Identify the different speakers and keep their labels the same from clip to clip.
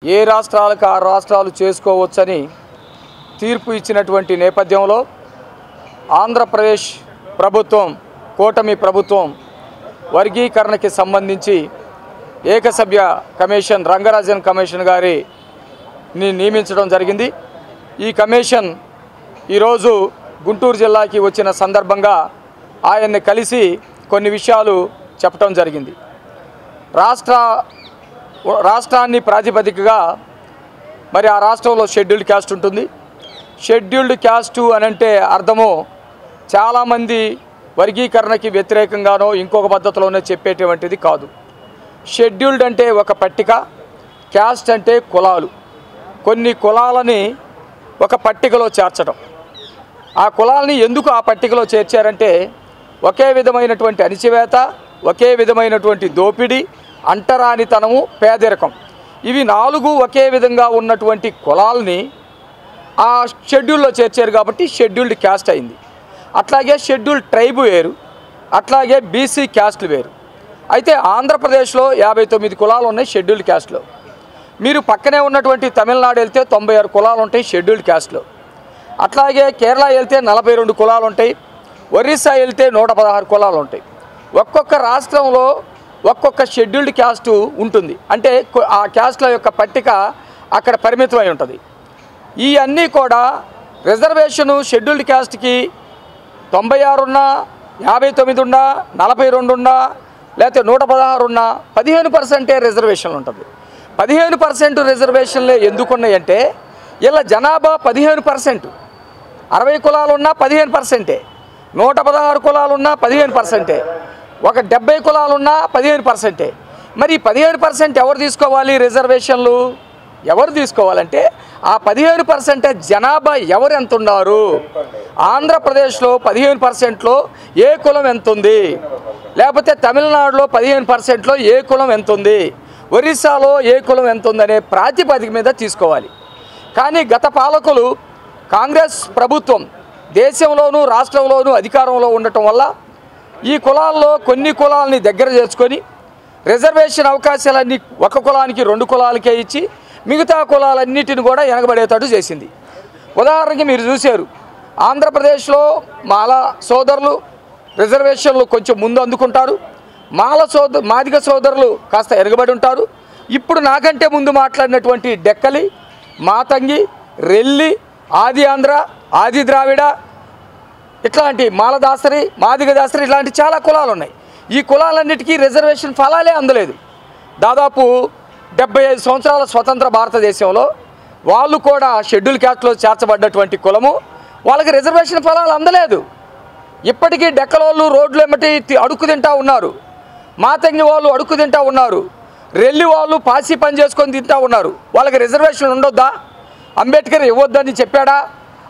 Speaker 1: ఏ రాష్ట్రాలకు ఆ రాష్ట్రాలు చేసుకోవచ్చని తీర్పు ఇచ్చినటువంటి నేపథ్యంలో ఆంధ్రప్రదేశ్ ప్రభుత్వం కూటమి ప్రభుత్వం వర్గీకరణకి సంబంధించి ఏకసభ్య కమిషన్ రంగరాజన్ కమిషన్ గారిని నియమించడం జరిగింది। ఈ కమిషన్ ఈరోజు గుంటూరు జిల్లాకి వచ్చిన సందర్భంగా ఆయన్ని కలిసి కొన్ని విషయాలు చెప్పడం జరిగింది। రాష్ట్రాన్ని ప్రాతిపదికగా మరి ఆ రాష్ట్రంలో షెడ్యూల్డ్ క్యాస్ట్ ఉంటుంది। షెడ్యూల్డ్ క్యాస్ట్ అనంటే అర్థము చాలామంది వర్గీకరణకి వ్యతిరేకంగానో ఇంకొక పద్ధతిలోనే చెప్పేటువంటిది కాదు। షెడ్యూల్డ్ అంటే ఒక పట్టిక, క్యాస్ట్ అంటే కులాలు, కొన్ని కులాలని ఒక పట్టికలో చేర్చడం। ఆ కులాలని ఎందుకు ఆ పట్టికలో చేర్చారంటే ఒకే విధమైనటువంటి అణిచివేత, ఒకే విధమైనటువంటి దోపిడీ, అంటరానితనము, పేదరికం, ఇవి నాలుగు ఒకే విధంగా ఉన్నటువంటి కులాలని ఆ షెడ్యూల్లో చేర్చారు కాబట్టి షెడ్యూల్డ్ క్యాస్ట్ అయింది। అట్లాగే షెడ్యూల్డ్ ట్రైబ్ వేరు, అట్లాగే బీసీ క్యాస్ట్లు వేరు। అయితే ఆంధ్రప్రదేశ్లో 59 కులాలు ఉన్నాయి షెడ్యూల్డ్ క్యాస్ట్లో। మీరు పక్కనే ఉన్నటువంటి తమిళనాడు వెళ్తే 96 కులాలు ఉంటాయి షెడ్యూల్డ్ క్యాస్ట్లో। అట్లాగే కేరళ వెళ్తే 42 కులాలు ఉంటాయి, ఒరిస్సా వెళ్తే 116 కులాలు ఉంటాయి। ఒక్కొక్క రాష్ట్రంలో ఒక్కొక్క షెడ్యూల్డ్ క్యాస్ట్ ఉంటుంది, అంటే ఆ క్యాస్ట్ల యొక్క పట్టిక అక్కడ పరిమితమై ఉంటుంది। ఈ అన్నీ కూడా రిజర్వేషను షెడ్యూల్డ్ క్యాస్ట్కి 96 ఉన్నా, 59 ఉన్నా, 42 ఉన్నా, లేకపోతే 116 ఉన్నా 15% రిజర్వేషన్లు ఉంటుంది। 15% రిజర్వేషన్లే ఎందుకున్నాయంటే ఇలా జనాభా 15%, 60 కులాలు ఉన్నా 15%, 116 కులాలు ఉన్నా 15%, ఒక 70 కులాలు ఉన్నా 15%। మరి 15% ఎవరు తీసుకోవాలి రిజర్వేషన్లు? ఎవరు తీసుకోవాలంటే ఆ 15% జనాభా ఎవరు ఎంత ఉన్నారు? ఆంధ్రప్రదేశ్లో 15%లో ఏ కులం ఎంత ఉంది, లేకపోతే తమిళనాడులో 15%లో ఏ కులం ఎంత ఉంది, ఒరిస్సాలో ఏ కులం ఎంత ఉందనే ప్రాతిపదిక మీద తీసుకోవాలి। కానీ గత పాలకులు కాంగ్రెస్ ప్రభుత్వం దేశంలోనూ రాష్ట్రంలోనూ అధికారంలో ఉండటం వల్ల ఈ కులాల్లో కొన్ని కులాలని దగ్గర చేర్చుకొని రిజర్వేషన్ అవకాశాలన్నీ ఒక కులానికి 2 కులాలకే ఇచ్చి మిగతా కులాలన్నిటిని కూడా వెనకబడేటట్టు చేసింది। ఉదాహరణకి మీరు చూశారు, ఆంధ్రప్రదేశ్లో మాల సోదరులు రిజర్వేషన్లు కొంచెం ముందు అందుకుంటారు, మాదిగ సోదరులు కాస్త వెనకబడి ఉంటారు। ఇప్పుడు నాకంటే ముందు మాట్లాడినటువంటి డెక్కలి, మాతంగి, రెల్లి, ఆది ఆంధ్ర, ఆది ద్రావిడ, ఇట్లాంటి మాలదాసరి, మాదిగ దాసరి, ఇట్లాంటి చాలా కులాలు ఉన్నాయి। ఈ కులాలన్నిటికీ రిజర్వేషన్ ఫలాలే అందలేదు। దాదాపు 75 సంవత్సరాల స్వతంత్ర భారతదేశంలో వాళ్ళు కూడా షెడ్యూల్ క్యాస్ట్లో చేర్చబడ్డటువంటి కులము, వాళ్ళకి రిజర్వేషన్ ఫలాలు అందలేదు। ఇప్పటికీ డెక్కలోళ్ళు రోడ్లు ఎమ్మటి అడుక్కు తింటూ ఉన్నారు, మాతంగి వాళ్ళు అడుక్కు తింటూ ఉన్నారు, రెల్లి వాళ్ళు పాసి పని చేసుకొని తింటూ ఉన్నారు। వాళ్ళకి రిజర్వేషన్ ఉండొద్దా? అంబేద్కర్ ఇవ్వద్దని చెప్పాడా?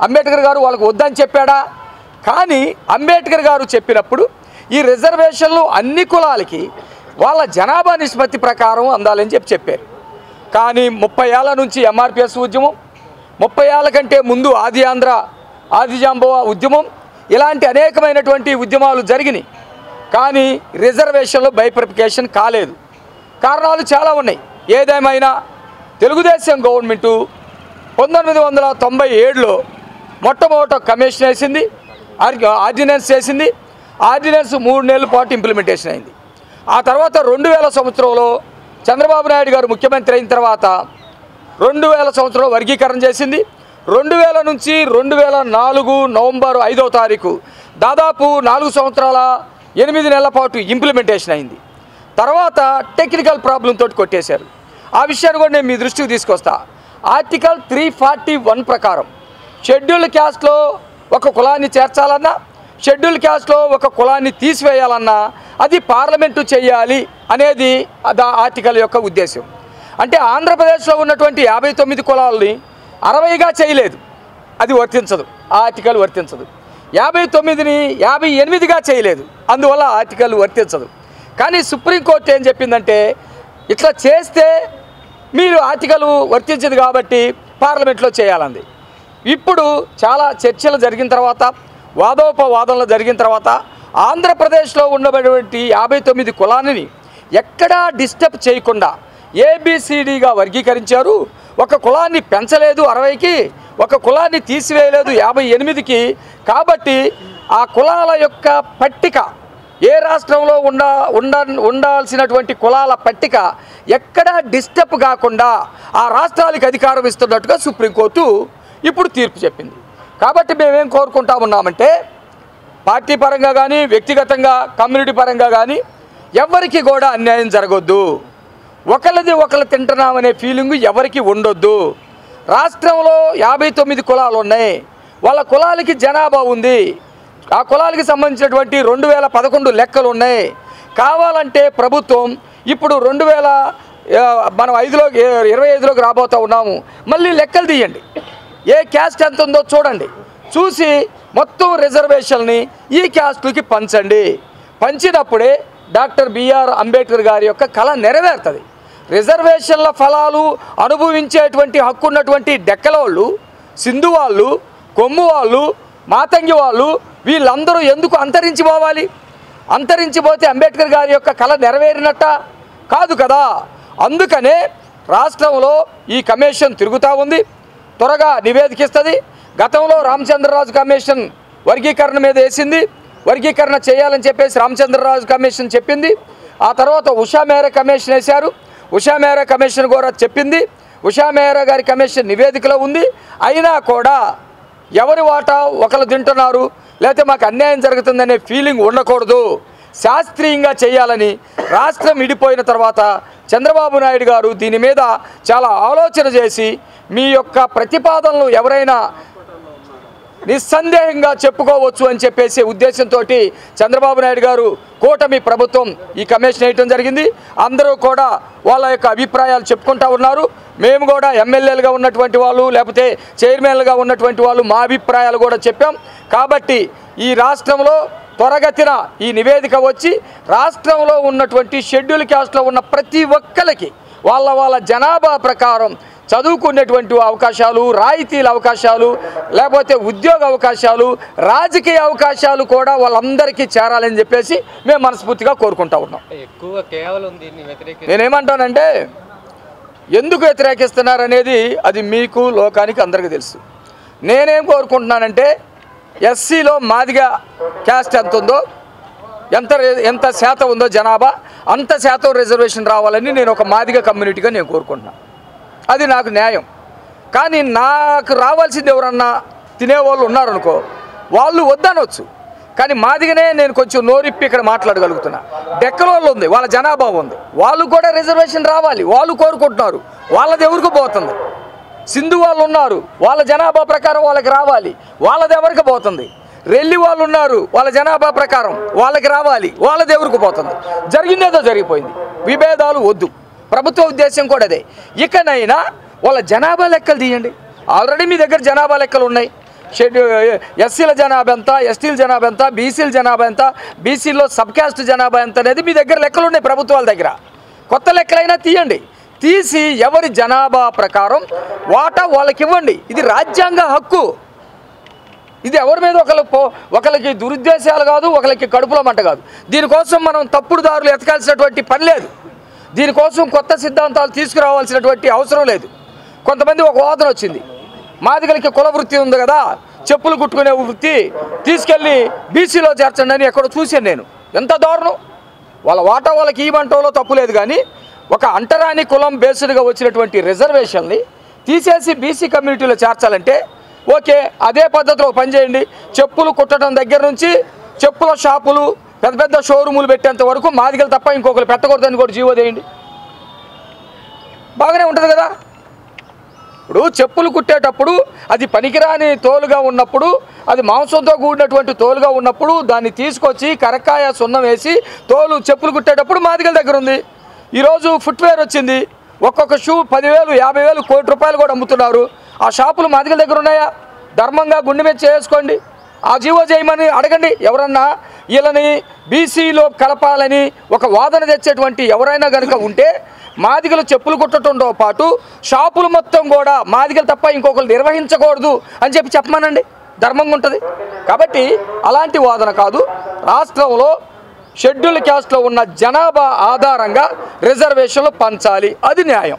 Speaker 1: అంబేద్కర్ గారు వాళ్ళకి వద్దని చెప్పాడా? కానీ అంబేద్కర్ గారు చెప్పినప్పుడు ఈ రిజర్వేషన్లు అన్ని కులాలకి వాళ్ళ జనాభా నిష్పత్తి ప్రకారం అందాలని చెప్పారు। కానీ 30 ఏళ్ల నుంచి ఎంఆర్పిఎస్ ఉద్యమం, 30 ఏళ్ల కంటే ముందు ఆది ఆంధ్ర, ఆది జాంబవ ఉద్యమం, ఇలాంటి అనేకమైనటువంటి ఉద్యమాలు జరిగినాయి। కానీ రిజర్వేషన్లు బైఫర్కేషన్ కాలేదు। కారణాలు చాలా ఉన్నాయి। ఏదేమైనా తెలుగుదేశం గవర్నమెంటు 1997లో మొట్టమొదట కమిషన్ వేసింది, ఆర్డినెన్స్ చేసింది। ఆర్డినెన్స్ 3 నెలల పాటు ఇంప్లిమెంటేషన్ అయింది। ఆ తర్వాత 2000 సంవత్సరంలో చంద్రబాబు నాయుడు గారు ముఖ్యమంత్రి అయిన తర్వాత 2000 సంవత్సరంలో వర్గీకరణ చేసింది। 2000 నుంచి 2004 నవంబర్ 5వ తారీఖు దాదాపు 4 సంవత్సరాల 8 నెలల పాటు ఇంప్లిమెంటేషన్ అయింది। తర్వాత టెక్నికల్ ప్రాబ్లం తోటి కొట్టేశారు। ఆ విషయాన్ని కూడా నేను మీ దృష్టికి తీసుకొస్తా। ఆర్టికల్ 341 ప్రకారం షెడ్యూల్డ్ క్యాస్ట్లో ఒక కులాన్ని చేర్చాలన్నా, షెడ్యూల్ క్యాస్ట్లో ఒక కులాన్ని తీసివేయాలన్నా అది పార్లమెంటు చేయాలి అనేది ఆర్టికల్ యొక్క ఉద్దేశం। అంటే ఆంధ్రప్రదేశ్లో ఉన్నటువంటి 59 కులాలని 60గా చేయలేదు, అది వర్తించదు, ఆ ఆర్టికల్ వర్తించదు। 59ని 58గా చేయలేదు, అందువల్ల ఆర్టికల్ వర్తించదు। కానీ సుప్రీంకోర్టు ఏం చెప్పిందంటే ఇట్లా చేస్తే మీరు ఆర్టికల్ వర్తించదు కాబట్టి పార్లమెంట్లో చేయాలంది। ఇప్పుడు చాలా చర్చలు జరిగిన తర్వాత, వాదోపవాదనలు జరిగిన తర్వాత ఆంధ్రప్రదేశ్లో ఉన్నటువంటి 59 కులాలని ఎక్కడా డిస్టర్బ్ చేయకుండా ఏబిసిడిగా వర్గీకరించారు. ఒక కులాన్ని పెంచలేదు 60కి, ఒక కులాన్ని తీసివేయలేదు 58కి. కాబట్టి ఆ కులాల యొక్క పట్టిక, ఏ రాష్ట్రంలో ఉండాల్సినటువంటి కులాల పట్టిక ఎక్కడా డిస్టర్బ్ కాకుండా ఆ రాష్ట్రాలకు అధికారం ఇస్తున్నట్టుగా సుప్రీంకోర్టు ఇప్పుడు తీర్పు చెప్పింది. కాబట్టి మేమేం కోరుకుంటా ఉన్నామంటే, పార్టీ పరంగా కానీ వ్యక్తిగతంగా కమ్యూనిటీ పరంగా కానీ ఎవరికి కూడా అన్యాయం జరగొద్దు. ఒకళ్ళది ఒకళ్ళు తింటున్నామనే ఫీలింగు ఎవరికి ఉండొద్దు. రాష్ట్రంలో 59 కులాలు ఉన్నాయి. వాళ్ళ కులాలకి జనాభా ఉంది. ఆ కులాలకి సంబంధించినటువంటి 2011 లెక్కలు ఉన్నాయి. కావాలంటే ప్రభుత్వం ఇప్పుడు 2025లోకి రాబోతూ ఉన్నాము. మళ్ళీ లెక్కలు తీయండి, ఏ క్యాస్ట్ ఎంత ఉందో చూడండి. చూసి మొత్తం రిజర్వేషన్ని ఈ క్యాస్టులకి పంచండి. పంచినప్పుడే డాక్టర్ బిఆర్ అంబేద్కర్ గారి యొక్క కళ నెరవేరుతుంది. రిజర్వేషన్ల ఫలాలు అనుభవించేటువంటి హక్కు ఉన్నటువంటి డెక్కలోళ్ళు, సింధు వాళ్ళు, కొమ్ము వాళ్ళు, మాతంగి వాళ్ళు వీళ్ళందరూ ఎందుకు అంతరించిపోవాలి? అంతరించిపోతే అంబేద్కర్ గారి యొక్క కళ నెరవేరినట్ట కాదు కదా. అందుకనే రాష్ట్రంలో ఈ కమిషన్ తిరుగుతూ ఉంది. త్వరగా నివేదిక ఇస్తుంది. గతంలో రామచంద్రరాజు కమిషన్ వర్గీకరణ మీద వేసింది. వర్గీకరణ చేయాలని చెప్పేసి రామచంద్రరాజు కమిషన్ చెప్పింది. ఆ తర్వాత ఉషా మేరా కమిషన్ వేశారు. ఉషా మేరా కమిషన్ కూడా చెప్పింది. ఉషా మేరా గారి కమిషన్ నివేదికలో ఉంది. అయినా కూడా ఎవరి వాటా ఒకరు తింటున్నారు, లేకపోతే మాకు అన్యాయం జరుగుతుందనే ఫీలింగ్ ఉండకూడదు. శాస్త్రీయంగా చేయాలని రాష్ట్రం విడిపోయిన తర్వాత చంద్రబాబు నాయుడు గారు దీని మీద చాలా ఆలోచన చేసి మీ యొక్క ప్రతిపాదనలు ఎవరైనా నిస్సందేహంగా చెప్పుకోవచ్చు అని చెప్పేసి ఉద్దేశంతో చంద్రబాబు నాయుడు గారు కూటమి ప్రభుత్వం ఈ కమిషన్ వేయటం జరిగింది. అందరూ కూడా వాళ్ళ యొక్క అభిప్రాయాలు చెప్పుకుంటూ ఉన్నారు. మేము కూడా ఎమ్మెల్యేలుగా ఉన్నటువంటి వాళ్ళు, లేకపోతే చైర్మన్లుగా ఉన్నటువంటి వాళ్ళు మా అభిప్రాయాలు కూడా చెప్పాం. కాబట్టి ఈ రాష్ట్రంలో త్వరగతిన ఈ నివేదిక వచ్చి రాష్ట్రంలో ఉన్నటువంటి షెడ్యూల్ క్యాస్ట్లో ఉన్న ప్రతి ఒక్కరికి వాళ్ళ జనాభా ప్రకారం చదువుకునేటువంటి అవకాశాలు, రాయితీల అవకాశాలు, లేకపోతే ఉద్యోగ అవకాశాలు, రాజకీయ అవకాశాలు కూడా వాళ్ళందరికీ చేరాలని చెప్పేసి మేము మనస్ఫూర్తిగా కోరుకుంటా ఉన్నాం. నేనేమంటానంటే, ఎందుకు వ్యతిరేకిస్తున్నారనేది అది మీకు లోకానికి అందరికీ తెలుసు. నేనేం కోరుకుంటున్నానంటే, ఎస్సీలో మాదిగా క్యాస్ట్ ఎంత ఉందో, ఎంత శాతం ఉందో జనాభా, అంత శాతం రిజర్వేషన్ రావాలని నేను ఒక మాదిగా కమ్యూనిటీగా నేను కోరుకుంటున్నాను. అది నాకు న్యాయం. కానీ నాకు రావాల్సింది ఎవరన్నా తినేవాళ్ళు ఉన్నారనుకో, వాళ్ళు వద్దనొచ్చు. కానీ మాదిగానే నేను కొంచెం నోరిప్పి ఇక్కడ మాట్లాడగలుగుతున్నా. డెక్కలోళ్ళు ఉంది, వాళ్ళ జనాభా ఉంది, వాళ్ళు కూడా రిజర్వేషన్ రావాలి, వాళ్ళు కోరుకుంటున్నారు. వాళ్ళది ఎవరికి పోతుంది? సింధు వాళ్ళు ఉన్నారు, వాళ్ళ జనాభా ప్రకారం వాళ్ళకి రావాలి, వాళ్ళది ఎవరికి పోతుంది? రెల్లి వాళ్ళు ఉన్నారు, వాళ్ళ జనాభా ప్రకారం వాళ్ళకి రావాలి, వాళ్ళది ఎవరికి పోతుంది? జరిగిందేదో జరిగిపోయింది. విభేదాలు వద్దు. ప్రభుత్వ ఉద్దేశం కూడా అదే. ఇకనైనా వాళ్ళ జనాభా లెక్కలు తీయండి. ఆల్రెడీ మీ దగ్గర జనాభా లెక్కలు ఉన్నాయి. ఎస్సీల జనాభా ఎంత, ఎస్టీల జనాభా ఎంత, బీసీల జనాభా ఎంత, బీసీలో సబ్ క్యాస్ట్ జనాభా ఎంత అనేది మీ దగ్గర లెక్కలు ఉన్నాయి ప్రభుత్వాల దగ్గర. కొత్త లెక్కలైనా తీయండి. తీసి ఎవరి జనాభా ప్రకారం వాటా వాళ్ళకి ఇవ్వండి. ఇది రాజ్యాంగ హక్కు. ఇది ఎవరి మీద ఒకరికి దురుద్దేశాలు కాదు, ఒకరికి కడుపులో మంట కాదు. దీనికోసం మనం తప్పుడు దారులు ఎతకాల్సినటువంటి పని లేదు. దీనికోసం కొత్త సిద్ధాంతాలు తీసుకురావాల్సినటువంటి అవసరం లేదు. కొంతమంది ఒక వాదన వచ్చింది, మాదిగలకి కుల వృత్తి ఉంది కదా, చెప్పులు కుట్టుకునే వృత్తి తీసుకెళ్ళి బీసీలో చేర్చండి అని ఎక్కడో చూశాను నేను. ఎంత దారుణం! వాళ్ళ వాటా వాళ్ళకి ఇవ్వమంటంలో తప్పు లేదు. కానీ ఒక అంటరాని కులం బేస్డ్గా వచ్చినటువంటి రిజర్వేషన్ని తీసేసి బీసీ కమ్యూనిటీలో చేర్చాలంటే ఓకే, అదే పద్ధతిలో పనిచేయండి. చెప్పులు కుట్టడం దగ్గర నుంచి చెప్పుల షాపులు, పెద్ద పెద్ద షోరూములు పెట్టేంత వరకు మాదిగలు తప్ప ఇంకొకరు పెట్టకూడదని కూడా జీవో చేయండి. బాగానే ఉంటుంది కదా. ఇప్పుడు చెప్పులు కుట్టేటప్పుడు అది పనికిరాని తోలుగా ఉన్నప్పుడు, అది మాంసంతో కూడినటువంటి తోలుగా ఉన్నప్పుడు దాన్ని తీసుకొచ్చి కరక్కాయ సున్నం వేసి తోలు చెప్పులు కుట్టేటప్పుడు మాదిగల దగ్గర ఉంది. ఈరోజు ఫుట్వేర్ వచ్చింది, ఒక్కొక్క షూ 10,000, 50,000, కోటి రూపాయలు కూడా అమ్ముతున్నారు. ఆ షాపులు మాదిగల దగ్గర ఉన్నాయా? ధర్మంగా గుండె మీద చేసుకోండి. ఆ జీవో చేయమని అడగండి. ఎవరన్నా వీళ్ళని బీసీలో కలపాలని ఒక వాదన తెచ్చేటువంటి ఎవరైనా కనుక ఉంటే మాదిగలు చెప్పులు కుట్టడంతో పాటు షాపులు మొత్తం కూడా మాదిగలు తప్ప ఇంకొకరు నిర్వహించకూడదు అని చెప్పమనండి. ధర్మంగా ఉంటుంది. కాబట్టి అలాంటి వాదన కాదు. రాష్ట్రంలో షెడ్యూల్డ్ క్యాస్ట్లో ఉన్న జనాభా ఆధారంగా రిజర్వేషన్లు పంచాలి, అది న్యాయం.